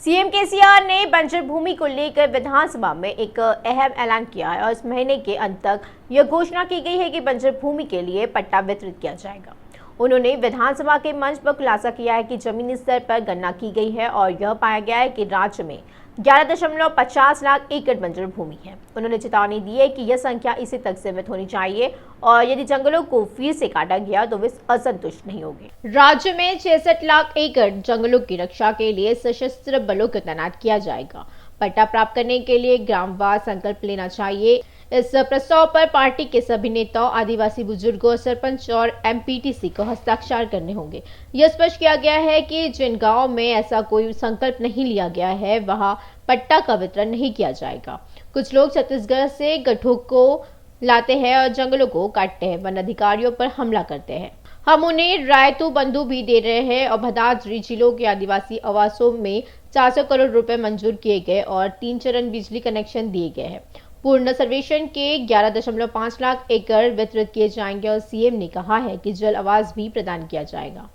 CM KCR ने बंजर भूमि को लेकर विधानसभा में एक अहम ऐलान किया है और इस महीने के अंत तक यह घोषणा की गई है कि बंजर भूमि के लिए पट्टा वितरित किया जाएगा। उन्होंने विधानसभा के मंच पर खुलासा किया है कि जमीनी स्तर पर गणना की गई है और यह पाया गया है कि राज्य में 11.50 लाख एकड़ बंजर भूमि है। उन्होंने चेतावनी दी है कि यह संख्या इसी तक सीमित होनी चाहिए और यदि जंगलों को फिर से काटा गया तो वे असंतुष्ट नहीं होंगे। राज्य में 66 लाख एकड़ जंगलों की रक्षा के लिए सशस्त्र बलों को तैनात किया जाएगा। पट्टा प्राप्त करने के लिए ग्रामवार संकल्प लेना चाहिए। इस प्रस्ताव पर पार्टी के सभी नेताओं, आदिवासी बुजुर्गों, सरपंच और एमपीटीसी को हस्ताक्षर करने होंगे। यह स्पष्ट किया गया है कि जिन गांवों में ऐसा कोई संकल्प नहीं लिया गया है वहां पट्टा का वितरण नहीं किया जाएगा। कुछ लोग छत्तीसगढ़ से गठों को लाते हैं और जंगलों को काटते हैं, वन अधिकारियों पर हमला करते हैं। हम उन्हें रायतू बंधु भी दे रहे हैं और भदाद्री जिलों के आदिवासी आवासों में 400 करोड़ रुपए मंजूर किए गए और 3 चरण बिजली कनेक्शन दिए गए हैं। पूर्ण सर्वेक्षण के 11.5 लाख एकड़ वितरित किए जाएंगे और सीएम ने कहा है कि जल आवास भी प्रदान किया जाएगा।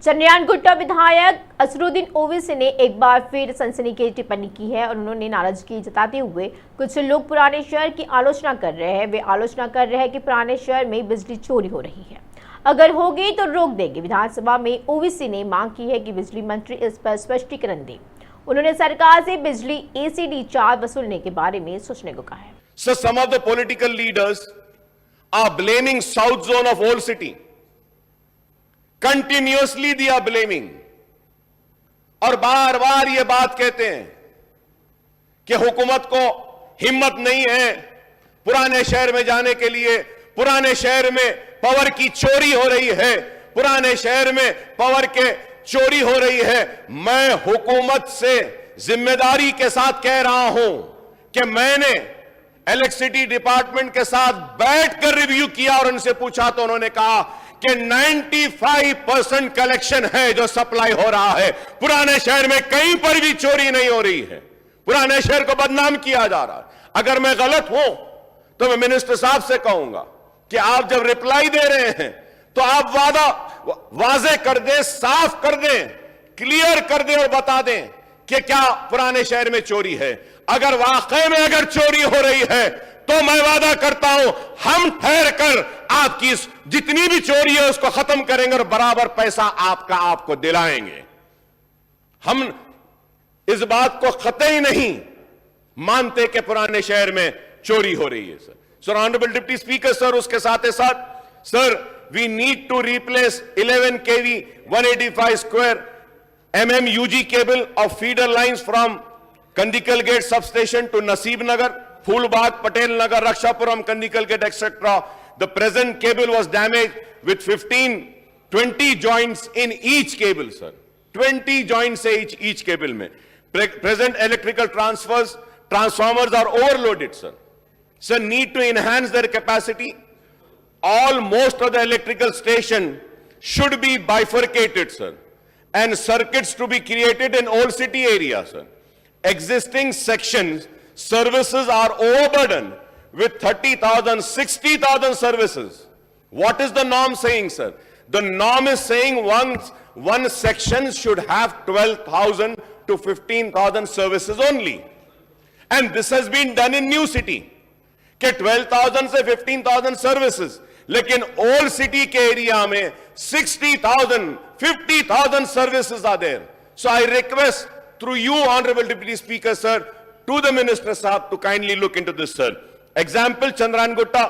चंद्रयानगुट्टा विधायक असरुद्दीन ओवैसी ने एक बार फिर सनसनीखेज टिप्पणी की है और उन्होंने नाराजगी जताते हुए कुछ लोग पुराने शहर की आलोचना कर रहे हैं। वे आलोचना कर रहे हैं कि पुराने शहर में बिजली चोरी हो रही है, अगर होगी तो रोक देंगे। विधानसभा में ओवैसी ने मांग की है कि बिजली मंत्री इस पर स्पष्टीकरण दें। उन्होंने सरकार से बिजली एसीडी चार्ज वसूलने के बारे में सोचने को कहा है। So some of the political leaders are blaming South Zone of Old City. Continuously they are blaming. और बार बार ये बात कहते हैं कि हुकूमत को हिम्मत नहीं है पुराने शहर में जाने के लिए। पुराने शहर में पावर की चोरी हो रही है, पुराने शहर में पावर के चोरी हो रही है। मैं हुकूमत से जिम्मेदारी के साथ कह रहा हूं कि मैंने इलेक्ट्रिसिटी डिपार्टमेंट के साथ बैठकर रिव्यू किया और उनसे पूछा तो उन्होंने कहा कि 95% कलेक्शन है जो सप्लाई हो रहा है। पुराने शहर में कहीं पर भी चोरी नहीं हो रही है। पुराने शहर को बदनाम किया जा रहा है। अगर मैं गलत हूं तो मैं मिनिस्टर साहब से कहूंगा कि आप जब रिप्लाई दे रहे हैं तो आप वाजे कर दें, साफ कर दें, क्लियर कर दें और बता दें कि क्या पुराने शहर में चोरी है। अगर वाकई में अगर चोरी हो रही है तो मैं वादा करता हूं हम ठहर कर आपकी जितनी भी चोरी है उसको खत्म करेंगे और बराबर पैसा आपको दिलाएंगे। हम इस बात को कतई नहीं मानते कि पुराने शहर में चोरी हो रही है। Sir honourable deputy speaker sir, उसके साथ sir we need to replace 11 kV 185 square mm UG cable of feeder lines from Kandikal Gate substation to Naseeb Nagar, Phulbagh, Patel Nagar, Rakshapuram, Kandikal Gate, etc. The present cable was damaged with 20 joints in each cable, sir. 20 joints each cable mein. Present electrical transformers are overloaded, sir. Sir, need to enhance their capacity. Most of the electrical station should be bifurcated, sir, and circuits to be created in old city area, sir. Existing sections services are overburdened with 30,000, 60,000 services. What is the norm saying, sir? The norm is saying one section should have 12,000 to 15,000 services only, and this has been done in new city के 12,000 से 15,000 services, लेकिन old city के area में 60,000, 50,000 services are there. So I request through you, Honorable Deputy Speaker, sir, to the Minister Sahab to kindly look into this, sir. Example, Chandranagutta,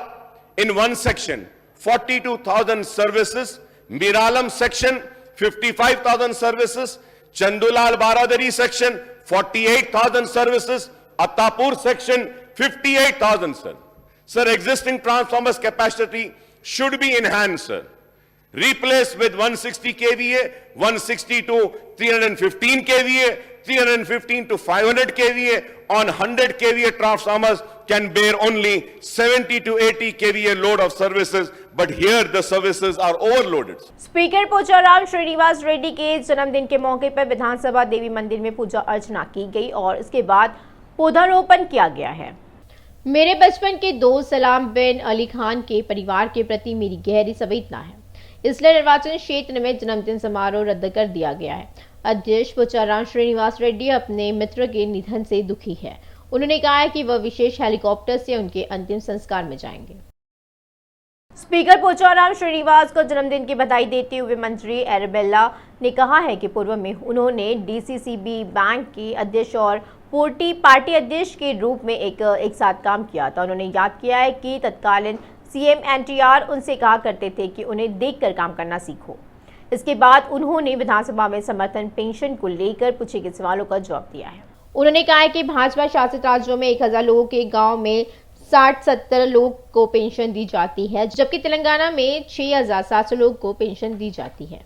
in one section, 42,000 services. Miralam section, 55,000 services. Chandulal Baradari section, 48,000 services. Attapur section, 58,000, sir. Sir, existing transformers capacity should be enhanced, sir. Replaced with 160 kVA, 160 to 315 kVA, 315 to 500 kVA. On 100 kVA transformers can bear only 70 to 80 kVA load of services, but here the services are overloaded. Speaker Pocharam Srinivas Reddy के जन्मदिन के मौके पर विधानसभा देवी मंदिर में पूजा अर्चना की गई और इसके बाद पौधारोपण किया गया है। मेरे बचपन के दोस्त सलाम बिन अली खान के परिवार के प्रति मेरी गहरी संवेदना है, इसलिए निर्वाचन क्षेत्र में जन्मदिन समारोह रद्द कर दिया गया है। अध्यक्ष पोचाराम श्रीनिवास रेड्डी अपने मित्र के निधन से दुखी है। उन्होंने कहा है कि वह विशेष हेलीकॉप्टर से उनके अंतिम संस्कार में जाएंगे। स्पीकर पोचाराम श्रीनिवास को जन्मदिन की बधाई देते हुए मंत्री एरबेला ने कहा है कि पूर्व में उन्होंने डीसीसीबी बैंक के अध्यक्ष और पोर्टी पार्टी अध्यक्ष के रूप में एक साथ काम किया था। उन्होंने याद किया है कि तत्कालीन सीएम एनटीआर उनसे कहा करते थे कि उन्हें देखकर काम करना सीखो। इसके बाद उन्होंने विधानसभा में समर्थन पेंशन को लेकर पूछे गए सवालों का जवाब दिया है। उन्होंने कहा है कि भाजपा शासित राज्यों में 1000 लोगों के गांव में 60-70 लोग को पेंशन दी जाती है, जबकि तेलंगाना में 6700 लोग को पेंशन दी जाती है।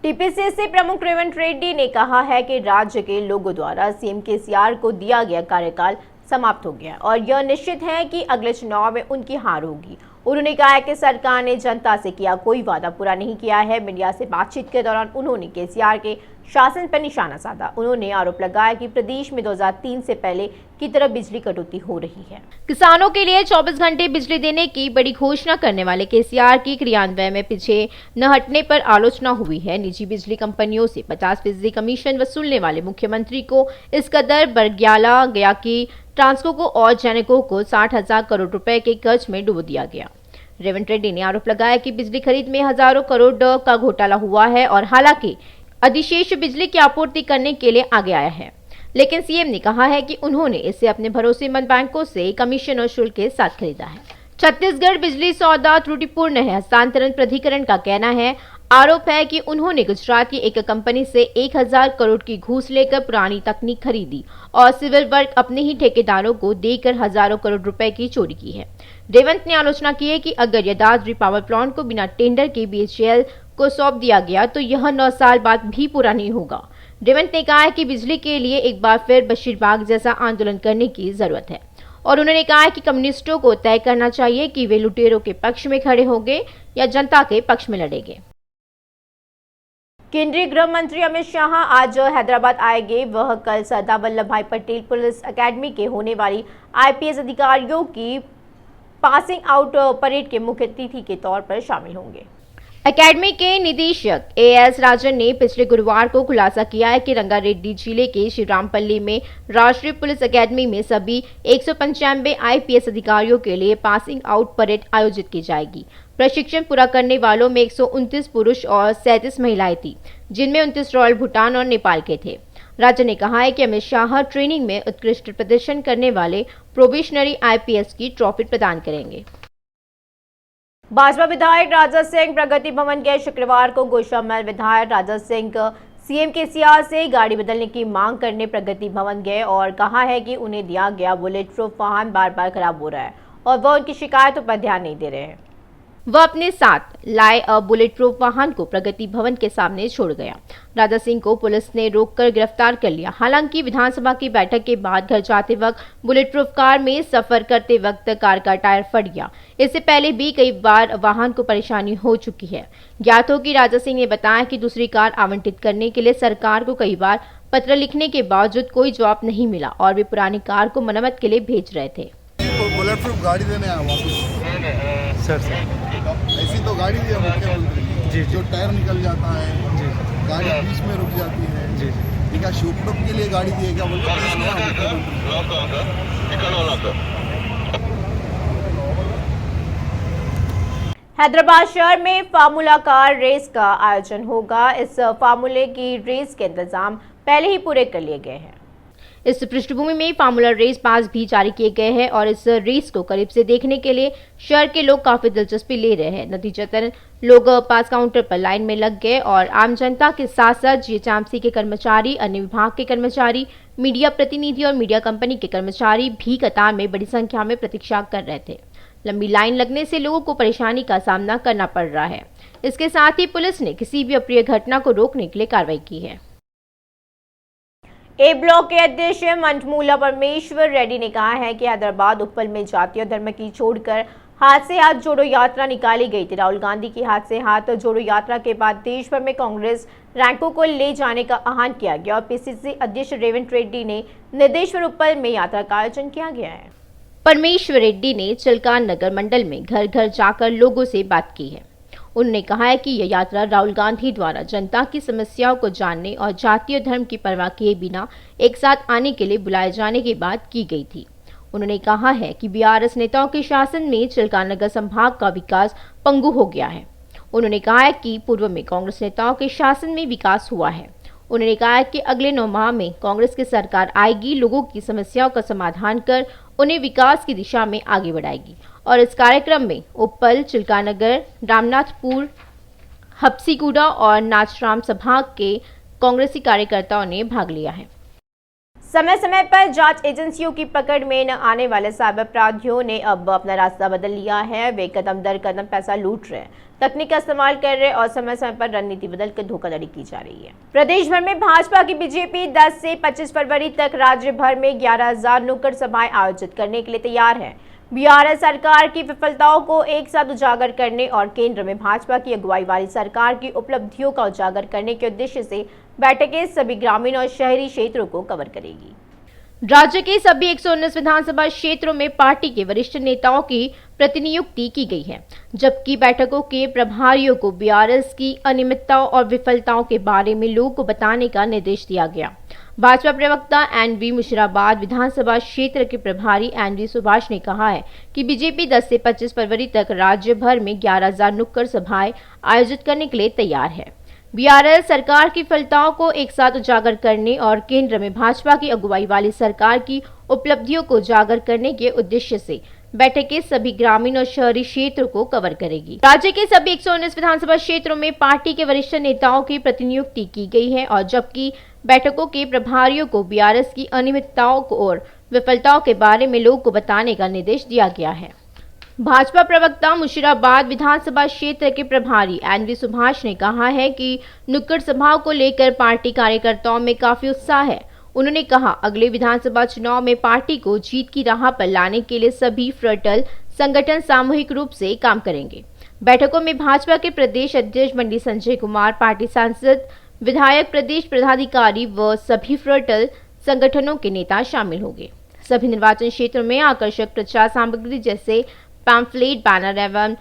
टीपीसीसी प्रमुख रेवंत रेड्डी ने कहा है कि राज्य के लोगों द्वारा सीएम केसीआर को दिया गया कार्यकाल समाप्त हो गया और यह निश्चित है कि अगले चुनाव में उनकी हार होगी। उन्होंने कहा है कि सरकार ने जनता से किया कोई वादा पूरा नहीं किया है। मीडिया से बातचीत के दौरान उन्होंने केसीआर के शासन पर निशाना साधा। उन्होंने आरोप लगाया कि प्रदेश में 2003 से पहले की तरह बिजली कटौती हो रही है। किसानों के लिए 24 घंटे बिजली देने की बड़ी घोषणा करने वाले केसीआर की क्रियान्वयन में पीछे न हटने पर आलोचना हुई है। निजी बिजली कंपनियों से 50% कमीशन वसूलने वाले मुख्यमंत्री को इस कदर बरगलाया गया कि ट्रांसको को और जैनको को 60,000 करोड़ रुपए के कर्ज में डुबो दिया गया। रेवंत रेड्डी ने आरोप लगाया कि बिजली खरीद में हजारों करोड़ का घोटाला हुआ है और हालांकि अधिशेष बिजली की आपूर्ति करने के लिए आगे आया है, लेकिन सीएम ने कहा है कि उन्होंने इसे अपने भरोसेमंद बैंकों से कमीशन और शुल्क के साथ खरीदा है। छत्तीसगढ़ बिजली सौदा त्रुटिपूर्ण है, हस्तांतरण प्राधिकरण का कहना है। आरोप है कि उन्होंने गुजरात की एक कंपनी से 1000 करोड़ की घूस लेकर पुरानी तकनीक खरीदी और सिविल वर्क अपने ही ठेकेदारों को देकर हजारों करोड़ रुपए की चोरी की है। रेवंत ने आलोचना की है कि अगर यदाद्री पावर प्लांट को बिना टेंडर के बीएचईएल को सौंप दिया गया तो यह 9 साल बाद भी पूरा नहीं होगा। रेवंत ने कहा है कि बिजली के लिए एक बार फिर बशीरबाग जैसा आंदोलन करने की जरूरत है और उन्होंने कहा है कि कम्युनिस्टों को तय करना चाहिए कि वे लुटेरों के पक्ष में खड़े होंगे या जनता के पक्ष में लड़ेंगे। केंद्रीय गृह मंत्री अमित शाह आज हैदराबाद आएंगे। वह कल सरदार वल्लभ भाई पटेल पुलिस अकेडमी के होने वाली आईपीएस अधिकारियों की पासिंग आउट परेड के मुख्य अतिथि के तौर पर शामिल होंगे। अकेडमी के निदेशक एएस राजन ने पिछले गुरुवार को खुलासा किया है कि रंगारेड्डी जिले के श्रीरामपल्ली में राष्ट्रीय पुलिस अकेडमी में सभी 195 आईपीएस अधिकारियों के लिए पासिंग आउट परेड आयोजित की जाएगी। प्रशिक्षण पूरा करने वालों में 129 पुरुष और 37 महिलाएं थी, जिनमें 29 रॉयल भूटान और नेपाल के थे। राज्य ने कहा है कि अमित शाह ट्रेनिंग में उत्कृष्ट प्रदर्शन करने वाले प्रोबेशनरी आईपीएस की ट्रॉफी प्रदान करेंगे। भाजपा विधायक राजा सिंह प्रगति भवन गए। शुक्रवार को गोशामहल विधायक राजा सिंह सीएम केसीआर से गाड़ी बदलने की मांग करने प्रगति भवन गए और कहा है कि उन्हें दिया गया बुलेट प्रूफ वाहन बार बार खराब हो रहा है और वह उनकी शिकायतों पर ध्यान नहीं दे रहे हैं। वह अपने साथ लाए बुलेट प्रूफ वाहन को प्रगति भवन के सामने छोड़ गया। राजा सिंह को पुलिस ने रोककर गिरफ्तार कर लिया। हालांकि विधानसभा की बैठक के बाद घर जाते वक्त बुलेट प्रूफ कार में सफर करते वक्त कार का टायर फट गया। इससे पहले भी कई बार वाहन को परेशानी हो चुकी है। ज्ञात हो कि राजा सिंह ने बताया कि दूसरी कार आवंटित करने के लिए सरकार को कई बार पत्र लिखने के बावजूद कोई जवाब नहीं मिला और वे पुरानी कार को मरम्मत के लिए भेज रहे थे। बुलेट प्रूफ गाड़ी देने आया वापस सर ऐसी तो गाड़ी है मुख्यमंत्री जी, जो टायर निकल जाता है जी, गाड़ी बीच में रुक जाती है जी, ठीक है। शोकटॉप के लिए गाड़ी दिएगा हैदराबाद शहर में फार्मूला कार रेस का आयोजन होगा। इस फार्मूले की रेस के इंतजाम पहले ही पूरे कर लिए गए हैं। इस पृष्ठभूमि में फार्मूला रेस पास भी जारी किए गए हैं और इस रेस को करीब से देखने के लिए शहर के लोग काफी दिलचस्पी ले रहे हैं। नतीजतन लोग पास काउंटर पर लाइन में लग गए और आम जनता के साथ साथ जीएचएमसी के कर्मचारी, अन्य विभाग के कर्मचारी, मीडिया प्रतिनिधि और मीडिया कंपनी के कर्मचारी भी कतार में बड़ी संख्या में प्रतीक्षा कर रहे थे। लंबी लाइन लगने से लोगों को परेशानी का सामना करना पड़ रहा है। इसके साथ ही पुलिस ने किसी भी अप्रिय घटना को रोकने के लिए कार्रवाई की है। ए ब्लॉक के अध्यक्ष मंटमूला परमेश्वर रेड्डी ने कहा है कि हैदराबाद उपल में जाति और धर्म की छोड़कर हाथ से हाथ जोड़ो यात्रा निकाली गई थी। राहुल गांधी की हाथ से हाथ जोड़ो यात्रा के बाद देश भर में कांग्रेस रैंकों को ले जाने का आह्वान किया गया और पीसीसी अध्यक्ष रेवंत रेड्डी ने निर्देश्वर उपल में यात्रा का आयोजन किया गया है। परमेश्वर रेड्डी ने चिल्कान नगर मंडल में घर घर जाकर लोगों से बात की है। उन्होंने कहा है कि यह यात्रा राहुल गांधी द्वारा जनता की समस्याओं को जानने और जाति और धर्म की परवाह किए बिना एक साथ आने के लिए बुलाए जाने के बाद की गई थी। उन्होंने कहा है कि बीआरएस नेताओं के शासन में चिल्कानगर संभाग का विकास पंगु हो गया है। उन्होंने कहा है कि पूर्व में कांग्रेस नेताओं के शासन में विकास हुआ है। उन्होंने कहा है कि अगले 9 माह में कांग्रेस की सरकार आएगी, लोगों की समस्याओं का समाधान कर उन्हें विकास की दिशा में आगे बढ़ाएगी। और इस कार्यक्रम में उप्पल, चिल्कानगर, रामनाथपुर, हप्सीगुड़ा और नाचराम संभाग के कांग्रेसी कार्यकर्ताओं ने भाग लिया है। समय समय पर जांच एजेंसियों की पकड़ में न आने वाले साइबर अपराधियों ने अब अपना रास्ता बदल लिया है। वे कदम दर कदम पैसा लूट रहे, तकनीक का इस्तेमाल कर रहे और समय समय पर रणनीति बदलकर धोखाधड़ी की जा रही है। प्रदेश भर में भाजपा की बीजेपी 10 से 25 फरवरी तक राज्य भर में 11,000 नुक्कड़ सभाएं आयोजित करने के लिए तैयार है। बीआरएस सरकार की विफलताओं को एक साथ उजागर करने और केंद्र में भाजपा की अगुवाई वाली सरकार की उपलब्धियों का उजागर करने के उद्देश्य से बैठकें सभी ग्रामीण और शहरी क्षेत्रों को कवर करेगी। राज्य के सभी 119 विधानसभा क्षेत्रों में पार्टी के वरिष्ठ नेताओं की प्रतिनियुक्ति की गई है, जबकि बैठकों के प्रभारियों को बीआरएस की अनियमितताओं और विफलताओं के बारे में लोगों को बताने का निर्देश दिया गया। भाजपा प्रवक्ता एनवी मुशीराबाद विधानसभा क्षेत्र के प्रभारी एनवी सुभाष ने कहा है कि बीजेपी 10 से 25 फरवरी तक राज्य भर में 11,000 नुक्कड़ सभाएं आयोजित करने के लिए तैयार है। बीआरएस सरकार की विफलताओं को एक साथ उजागर करने और केंद्र में भाजपा की अगुवाई वाली सरकार की उपलब्धियों को उजागर करने के उद्देश्य से बैठकें सभी ग्रामीण और शहरी क्षेत्रों को कवर करेगी। राज्य के सभी 119 विधानसभा क्षेत्रों में पार्टी के वरिष्ठ नेताओं की प्रतिनियुक्ति की गई है और जबकि बैठकों के प्रभारियों को बीआरएस की अनियमितताओं और विफलताओं के बारे में लोगों को बताने का निर्देश दिया गया है। भाजपा प्रवक्ता मुशीराबाद विधानसभा क्षेत्र के प्रभारी एनवी सुभाष ने कहा है कि नुक्कड़ सभाओं को लेकर पार्टी कार्यकर्ताओं में काफी उत्साह है। उन्होंने कहा अगले विधानसभा चुनाव में पार्टी को जीत की राह पर लाने के लिए सभी फ्रंटल संगठन सामूहिक रूप से काम करेंगे। बैठकों में भाजपा के प्रदेश अध्यक्ष बंडी संजय कुमार, पार्टी सांसद, विधायक, प्रदेश पदाधिकारी व सभी फ्रंटल संगठनों के नेता शामिल होंगे। सभी निर्वाचन क्षेत्रों में आकर्षक प्रचार सामग्री जैसे पैम्फलेट, बैनर एवं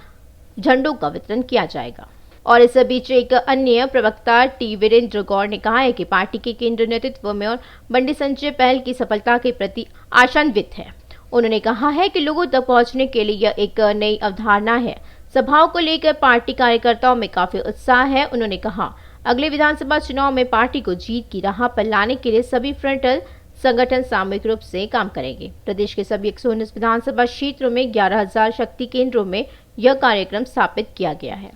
झंडों का वितरण किया जाएगा। और इस बीच एक अन्य प्रवक्ता टी वीरेंद्र गौड़ ने कहा है कि पार्टी के केंद्रीय नेतृत्व में और बंडी संजय पहल की सफलता के प्रति आशान्वित है। उन्होंने कहा है कि लोगों तक पहुंचने के लिए यह एक नई अवधारणा है। सभाओं को लेकर पार्टी कार्यकर्ताओं में काफी उत्साह है। उन्होंने कहा अगले विधानसभा चुनाव में पार्टी को जीत की राह पर लाने के लिए सभी फ्रंटल संगठन सामूहिक रूप से काम करेंगे। प्रदेश के सभी 119 विधानसभा क्षेत्रों में 11,000 शक्ति केंद्रों में यह कार्यक्रम स्थापित किया गया है।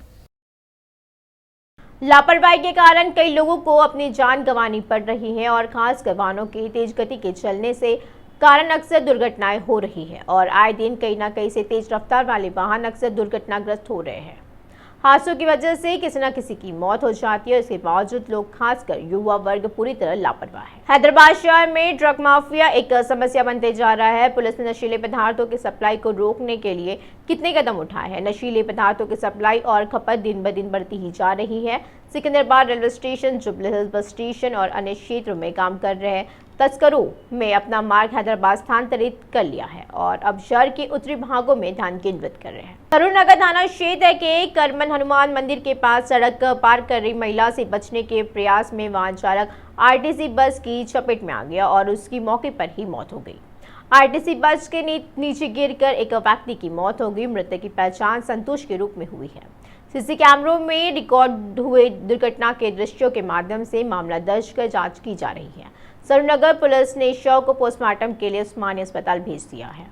लापरवाही के कारण कई लोगों को अपनी जान गंवानी पड़ रही है और खासकर वाहनों के तेज गति के चलने से कारण अक्सर दुर्घटनाएं हो रही है और आए दिन कहीं न कहीं से तेज रफ्तार वाले वाहन अक्सर दुर्घटनाग्रस्त हो रहे हैं। हादसों की वजह से किसी न किसी की मौत हो जाती है। इसके बावजूद लोग, खासकर युवा वर्ग, पूरी तरह लापरवाह है। हैदराबाद शहर में ड्रग माफिया एक समस्या बनते जा रहा है। पुलिस ने नशीले पदार्थों की सप्लाई को रोकने के लिए कितने कदम उठाए हैं। नशीले पदार्थों की सप्लाई और खपत दिन ब दिन बढ़ती ही जा रही है। Secunderabad railway station, jubilee hills bus station और अन्य क्षेत्रों में काम कर रहे तस्करों में अपना मार्ग हैदराबाद स्थानांतरित कर लिया है और अब शहर के उत्तरी भागों में ध्यान केंद्रित कर रहे हैं। करुणनगर थाना क्षेत्र के करमन हनुमान मंदिर के पास सड़क पार कर रही महिला से बचने के प्रयास में वाहन चालक आरटीसी बस की चपेट में आ गया और उसकी मौके पर ही मौत हो गई। आरटीसी बस के नीचे गिरकर एक व्यक्ति की मौत हो गई। मृतक की पहचान संतोष के रूप में हुई है। सीसी कैमरों में रिकॉर्ड हुए दुर्घटना के दृश्यों के माध्यम से मामला दर्ज कर जांच की जा रही है। सरूनगर पुलिस ने शव को पोस्टमार्टम के लिए उस्मानिया अस्पताल भेज दिया है।